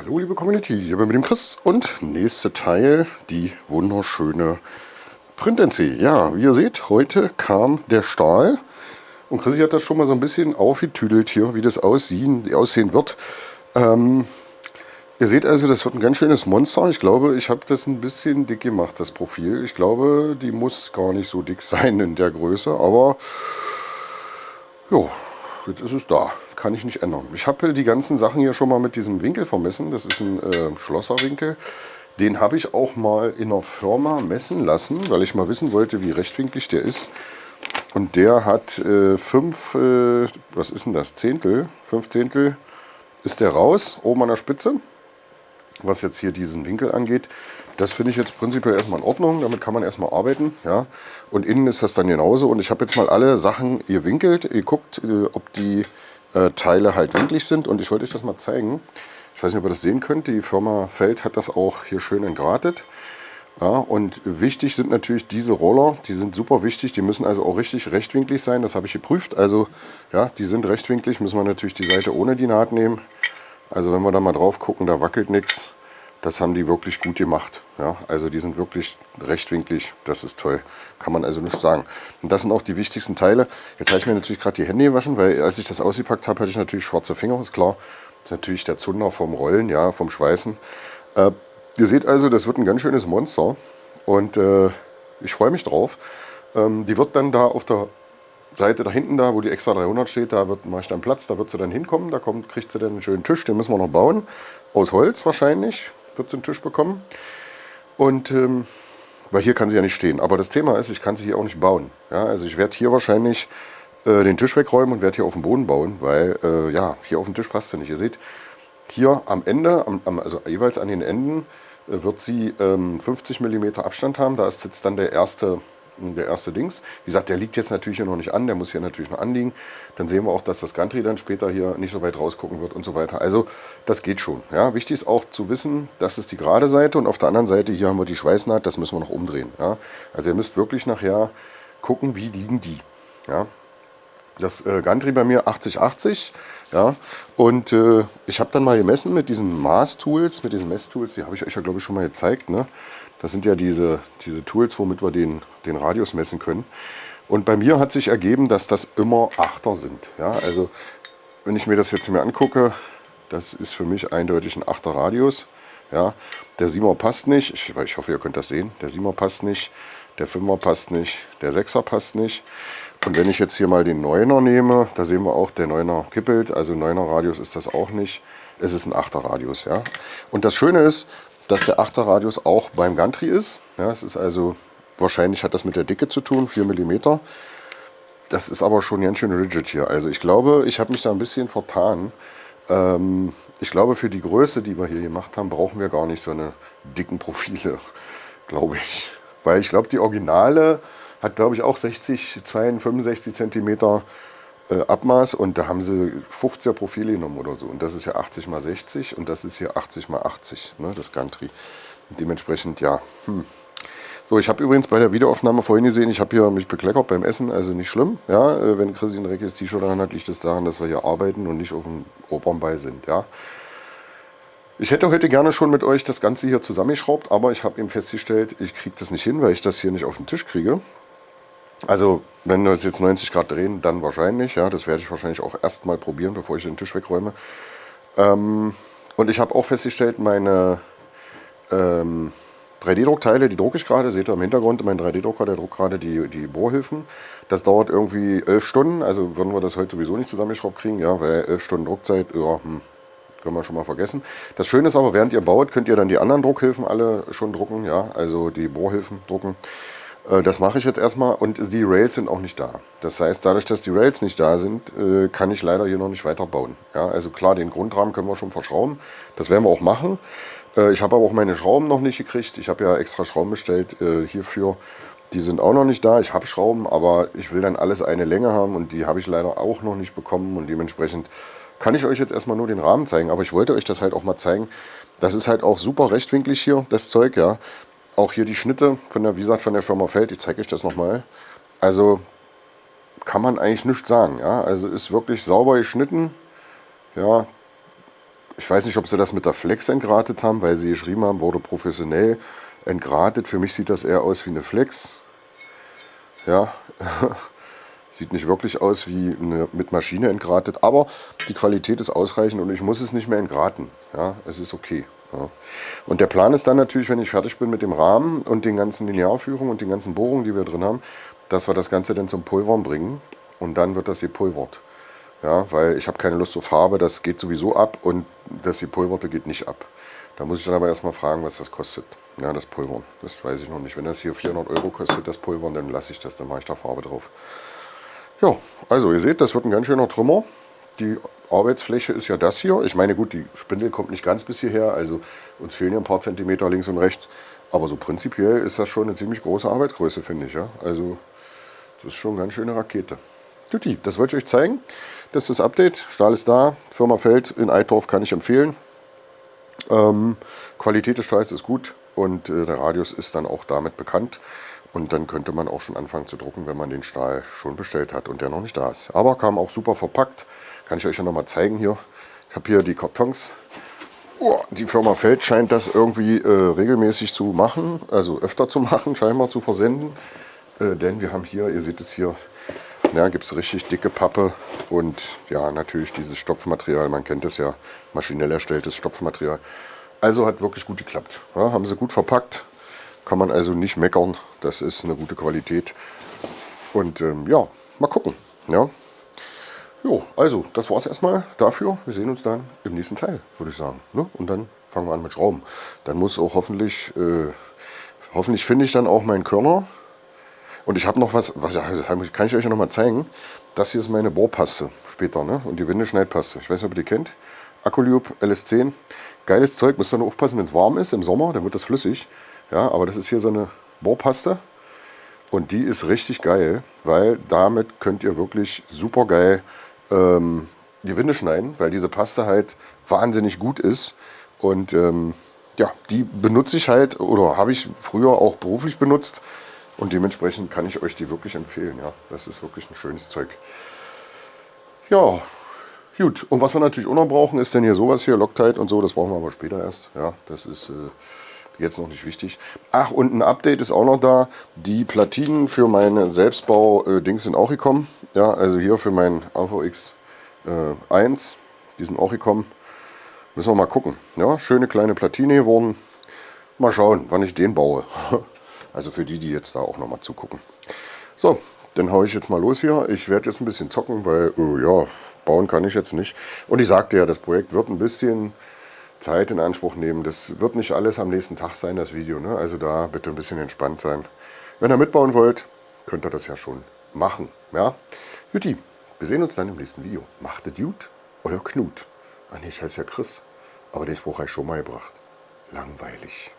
Hallo liebe Community, hier bin ich mit dem Chris und nächste Teil, die wunderschöne Print-NC. Ja, wie ihr seht, heute kam der Stahl und Chris hat das schon mal so ein bisschen aufgetüdelt hier, wie das aussehen wird. Ihr seht also, das wird ein ganz schönes Monster. Ich glaube, ich habe das ein bisschen dick gemacht, das Profil. Ich glaube, die muss gar nicht so dick sein in der Größe, aber jo, jetzt ist es da. Kann ich nicht ändern. Ich habe die ganzen Sachen hier schon mal mit diesem Winkel vermessen. Das ist ein Schlosserwinkel. Den habe ich auch mal in der Firma messen lassen, weil ich mal wissen wollte, wie rechtwinklig der ist. Und der hat 5, was ist denn das? Zehntel? 5 Zehntel ist der raus, oben an der Spitze. Was jetzt hier diesen Winkel angeht, das finde ich jetzt prinzipiell erstmal in Ordnung. Damit kann man erstmal arbeiten. Ja. Und innen ist das dann genauso. Und ich habe jetzt mal alle Sachen gewinkelt, geguckt, ob die Teile halt winklig sind. Und ich wollte euch das mal zeigen. Ich weiß nicht, ob ihr das sehen könnt. Die Firma Feld hat das auch hier schön entgratet. Ja, und wichtig sind natürlich diese Roller. Die sind super wichtig. Die müssen also auch richtig rechtwinklig sein. Das habe ich geprüft. Also ja, die sind rechtwinklig. Müssen wir natürlich die Seite ohne die Naht nehmen. Also wenn wir da mal drauf gucken, da wackelt nichts. Das haben die wirklich gut gemacht. Ja, also die sind wirklich rechtwinklig. Das ist toll. Kann man also nicht sagen. Und das sind auch die wichtigsten Teile. Jetzt habe ich mir natürlich gerade die Hände gewaschen, weil als ich das ausgepackt habe, hatte ich natürlich schwarze Finger, ist klar. Das ist natürlich der Zunder vom Rollen, ja, vom Schweißen. Ihr seht also, das wird ein ganz schönes Monster. Und ich freue mich drauf. Die wird dann da auf der Seite da hinten, da wo die extra 300 steht, da mache ich dann Platz, da wird sie dann hinkommen, kriegt sie dann einen schönen Tisch, den müssen wir noch bauen, aus Holz wahrscheinlich, wird sie einen Tisch bekommen. Und, weil hier kann sie ja nicht stehen, aber das Thema ist, ich kann sie hier auch nicht bauen. Ja, also ich werde hier wahrscheinlich den Tisch wegräumen und werde hier auf dem Boden bauen, weil, ja, hier auf dem Tisch passt sie nicht. Ihr seht, hier am Ende, also jeweils an den Enden, wird sie 50 mm Abstand haben, da ist jetzt dann der erste Dings. Wie gesagt, der liegt jetzt natürlich hier noch nicht an, der muss hier natürlich noch anliegen. Dann sehen wir auch, dass das Gantry dann später hier nicht so weit rausgucken wird und so weiter. Also das geht schon. Ja. Wichtig ist auch zu wissen, das ist die gerade Seite und auf der anderen Seite hier haben wir die Schweißnaht, das müssen wir noch umdrehen. Ja. Also ihr müsst wirklich nachher gucken, wie liegen die. Ja. Das Gantry bei mir 80-80, ja, und ich habe dann mal gemessen mit diesen Messtools, die habe ich euch ja glaube ich schon mal gezeigt, ne? Das sind ja diese Tools, womit wir den Radius messen können. Und bei mir hat sich ergeben, dass das immer Achter sind, ja, also wenn ich mir das jetzt mir angucke, das ist für mich eindeutig ein 8er Radius, ja, der 7er passt nicht, ich hoffe ihr könnt das sehen, der 7er passt nicht, der 5er passt nicht, der 6er passt nicht. Und wenn ich jetzt hier mal den 9er nehme, da sehen wir auch, der 9er kippelt, also 9er Radius ist das auch nicht. Es ist ein 8er Radius, ja. Und das Schöne ist, dass der 8er Radius auch beim Gantry ist. Ja, es ist also, wahrscheinlich hat das mit der Dicke zu tun, 4 mm. Das ist aber schon ganz schön rigid hier. Also ich glaube, ich habe mich da ein bisschen vertan. Ich glaube, für die Größe, die wir hier gemacht haben, brauchen wir gar nicht so eine dicken Profile, glaube ich. Weil ich glaube, die Originale hat, glaube ich, auch 65 cm Abmaß und da haben sie 50er Profile genommen oder so. Und das ist ja 80 x 60 und das ist hier 80 x 80, ne, das Gantry. Und dementsprechend, ja. So, ich habe übrigens bei der Videoaufnahme vorhin gesehen, ich habe hier mich bekleckert beim Essen, also nicht schlimm. Ja, wenn Chris ein dreckiges T-Shirt an hat, liegt es daran, dass wir hier arbeiten und nicht auf dem Opernball sind. Ja. Ich hätte heute gerne schon mit euch das Ganze hier zusammengeschraubt, aber ich habe eben festgestellt, ich kriege das nicht hin, weil ich das hier nicht auf den Tisch kriege. Also, wenn wir es jetzt 90 Grad drehen, dann wahrscheinlich. Ja, das werde ich wahrscheinlich auch erstmal probieren, bevor ich den Tisch wegräume. Und ich habe auch festgestellt, meine 3D-Druckteile, die drucke ich gerade. Seht ihr im Hintergrund, mein 3D-Drucker, der druckt gerade die Bohrhilfen. Das dauert irgendwie 11 Stunden. Also würden wir das heute sowieso nicht zusammengeschraubt kriegen. Ja, weil 11 Stunden Druckzeit, ja, können wir schon mal vergessen. Das Schöne ist aber, während ihr baut, könnt ihr dann die anderen Druckhilfen alle schon drucken. Ja, also die Bohrhilfen drucken. Das mache ich jetzt erstmal und die Rails sind auch nicht da. Das heißt, dadurch, dass die Rails nicht da sind, kann ich leider hier noch nicht weiter bauen. Ja, also klar, den Grundrahmen können wir schon verschrauben. Das werden wir auch machen. Ich habe aber auch meine Schrauben noch nicht gekriegt. Ich habe ja extra Schrauben bestellt hierfür. Die sind auch noch nicht da. Ich habe Schrauben, aber ich will dann alles eine Länge haben und die habe ich leider auch noch nicht bekommen. Und dementsprechend kann ich euch jetzt erstmal nur den Rahmen zeigen. Aber ich wollte euch das halt auch mal zeigen. Das ist halt auch super rechtwinklig hier, das Zeug, ja. Auch hier die Schnitte von der, wie gesagt, von der Firma Feld, ich zeige euch das nochmal. Also kann man eigentlich nichts sagen. Ja? Also ist wirklich sauber geschnitten. Ja, Ich weiß nicht, ob sie das mit der Flex entgratet haben, weil sie geschrieben haben, wurde professionell entgratet. Für mich sieht das eher aus wie eine Flex. Ja, sieht nicht wirklich aus wie eine mit Maschine entgratet, aber die Qualität ist ausreichend und ich muss es nicht mehr entgraten. Ja, es ist okay. Ja. Und der Plan ist dann natürlich, wenn ich fertig bin mit dem Rahmen und den ganzen Linearführungen und den ganzen Bohrungen, die wir drin haben, dass wir das Ganze dann zum Pulvern bringen und dann wird das gepulvert. Ja, weil ich habe keine Lust auf Farbe, das geht sowieso ab und das gepulverte geht nicht ab. Da muss ich dann aber erstmal fragen, was das kostet. Ja, das Pulvern, das weiß ich noch nicht. Wenn das hier 400 € kostet, das Pulvern, dann lasse ich das, dann mache ich da Farbe drauf. Ja, also ihr seht, das wird ein ganz schöner Trümmer. Die Arbeitsfläche ist ja das hier. Ich meine, gut, die Spindel kommt nicht ganz bis hierher, also uns fehlen ja ein paar Zentimeter links und rechts. Aber so prinzipiell ist das schon eine ziemlich große Arbeitsgröße, finde ich. Ja? Also das ist schon eine ganz schöne Rakete. Tutti, das wollte ich euch zeigen. Das ist das Update. Stahl ist da. Firma Feld in Eitorf kann ich empfehlen. Qualität des Stahls ist gut und der Radius ist dann auch damit bekannt. Und dann könnte man auch schon anfangen zu drucken, wenn man den Stahl schon bestellt hat und der noch nicht da ist. Aber kam auch super verpackt. Kann ich euch ja noch mal zeigen hier. Ich habe hier die Kartons. Oh, die Firma Feld scheint das irgendwie regelmäßig zu machen, also öfter zu machen, scheinbar zu versenden. Denn wir haben hier, ihr seht es hier, ja, gibt es richtig dicke Pappe und ja, natürlich dieses Stopfmaterial, man kennt es ja, maschinell erstelltes Stopfmaterial. Also hat wirklich gut geklappt. Ja, haben sie gut verpackt, kann man also nicht meckern, das ist eine gute Qualität. Und ja, mal gucken. Ja. Jo, also das war es erstmal dafür. Wir sehen uns dann im nächsten Teil, würde ich sagen. Ne? Und dann fangen wir an mit Schrauben. Dann muss auch hoffentlich finde ich dann auch meinen Körner. Und ich habe noch was kann ich euch noch mal zeigen. Das hier ist meine Bohrpaste später, ne? Und die Windeschneidpaste. Ich weiß nicht, ob ihr die kennt. Acrolube LS10. Geiles Zeug, müsst ihr nur aufpassen, wenn es warm ist im Sommer, dann wird das flüssig. Ja, aber das ist hier so eine Bohrpaste. Und die ist richtig geil, weil damit könnt ihr wirklich super geil die Winde schneiden, weil diese Paste halt wahnsinnig gut ist. Und ja, die benutze ich halt oder habe ich früher auch beruflich benutzt. Und dementsprechend kann ich euch die wirklich empfehlen. Ja, das ist wirklich ein schönes Zeug. Ja, gut. Und was wir natürlich auch noch brauchen, ist denn hier sowas hier, Loctite und so. Das brauchen wir aber später erst. Ja, das ist jetzt noch nicht wichtig. Ach, und ein Update ist auch noch da. Die Platinen für meine Selbstbau-Dings sind auch gekommen. Ja, also hier für meinen AVX 1. Die sind auch gekommen. Müssen wir mal gucken. Ja, schöne kleine Platine geworden. Mal schauen, wann ich den baue. Also für die, die jetzt da auch noch mal zugucken. So, dann haue ich jetzt mal los hier. Ich werde jetzt ein bisschen zocken, weil, ja, bauen kann ich jetzt nicht. Und ich sagte ja, das Projekt wird ein bisschen Zeit in Anspruch nehmen. Das wird nicht alles am nächsten Tag sein, das Video. Ne? Also da bitte ein bisschen entspannt sein. Wenn ihr mitbauen wollt, könnt ihr das ja schon machen. Ja? Jutti, wir sehen uns dann im nächsten Video. Macht es gut, euer Knut. Ah ne, ich heiße ja Chris. Aber den Spruch habe ich schon mal gebracht. Langweilig.